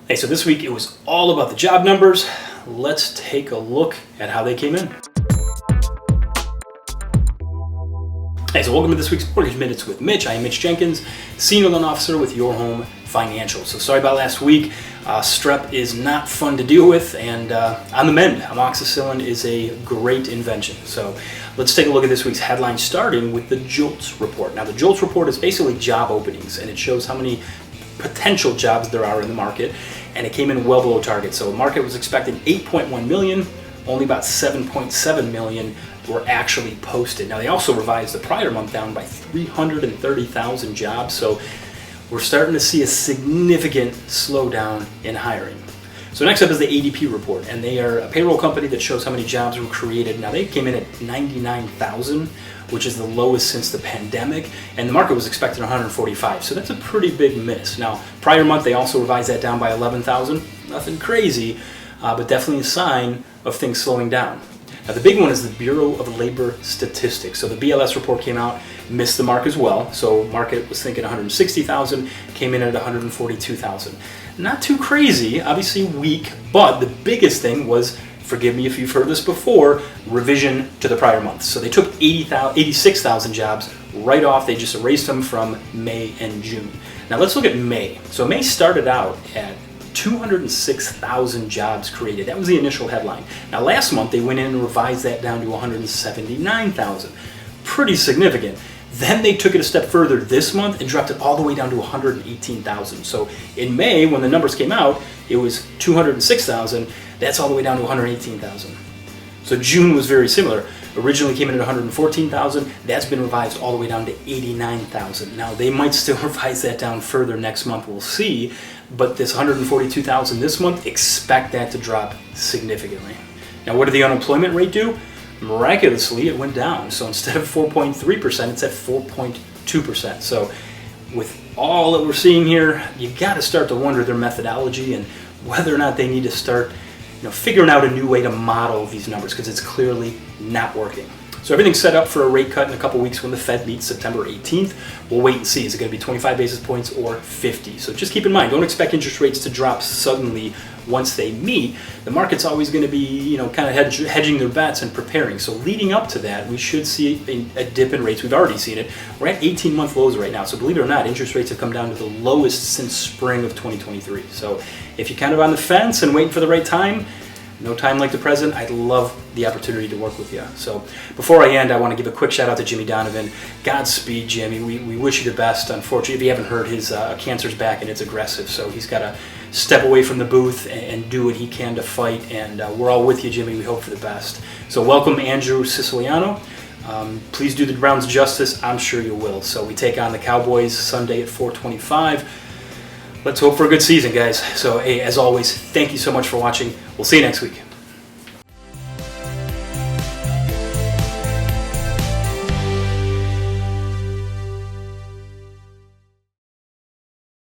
Hey, so this week it was all about the job numbers. Let's take a look at how they came in. Hey, so welcome to this week's Mortgage Minutes with Mitch. I am Mitch Jenkins, Senior Loan Officer with Your Home Financial. So sorry about last week. Strep is not fun to deal with, and on the mend. Amoxicillin is a great invention. So let's take a look at this week's headline, starting with the JOLTS report. Now, the JOLTS report is basically job openings, and it shows how many potential jobs there are in the market, and it came in well below target. So the market was expecting 8.1 million, only about 7.7 million were actually posted. Now, they also revised the prior month down by 330,000 jobs, so we're starting to see a significant slowdown in hiring. So next up is the ADP report, and they are a payroll company that shows how many jobs were created. Now, they came in at 99,000, which is the lowest since the pandemic, and the market was expecting 145, so that's a pretty big miss. Now, prior month, they also revised that down by 11,000. Nothing crazy, but definitely a sign of things slowing down. Now, the big one is the Bureau of Labor Statistics. So the BLS report came out, missed the mark as well. So market was thinking 160,000, came in at 142,000. Not too crazy, obviously weak, but the biggest thing was, forgive me if you've heard this before, revision to the prior month. So they took 86,000 jobs right off. They just erased them from May and June. Now let's look at May. So May started out at 206,000 jobs created. That was the initial headline. Now last month they went in and revised that down to 179,000. Pretty significant. Then they took it a step further this month and dropped it all the way down to 118,000. So in May, when the numbers came out, it was 206,000. That's all the way down to 118,000. So June was very similar. Originally came in at 114,000. That's been revised all the way down to 89,000. Now they might still revise that down further next month. We'll see. But this 142,000 this month, expect that to drop significantly. Now, what did the unemployment rate do? Miraculously, it went down. So instead of 4.3%, it's at 4.2%. So with all that we're seeing here, you got to start to wonder their methodology and whether or not they need to start figuring out a new way to model these numbers, because it's clearly not working. So everything's set up for a rate cut in a couple weeks when the Fed meets September 18th. We'll wait and see. Is it going to be 25 basis points or 50? So just keep in mind, don't expect interest rates to drop suddenly once they meet. The market's always going to be, kind of hedging their bets and preparing. So leading up to that, we should see a dip in rates. We've already seen it. We're at 18-month lows right now. So believe it or not, interest rates have come down to the lowest since spring of 2023. So if you're kind of on the fence and waiting for the right time, no time like the present, I'd love the opportunity to work with you. So before I end, I want to give a quick shout out to Jimmy Donovan. Godspeed, Jimmy. We wish you the best. Unfortunately, if you haven't heard, his cancer's back and it's aggressive. So he's got to step away from the booth and do what he can to fight. And we're all with you, Jimmy. We hope for the best. So welcome, Andrew Siciliano. Please do the Browns justice. I'm sure you will. So we take on the Cowboys Sunday at 4:25. Let's hope for a good season, guys. So, hey, as always, thank you so much for watching. We'll see you next week.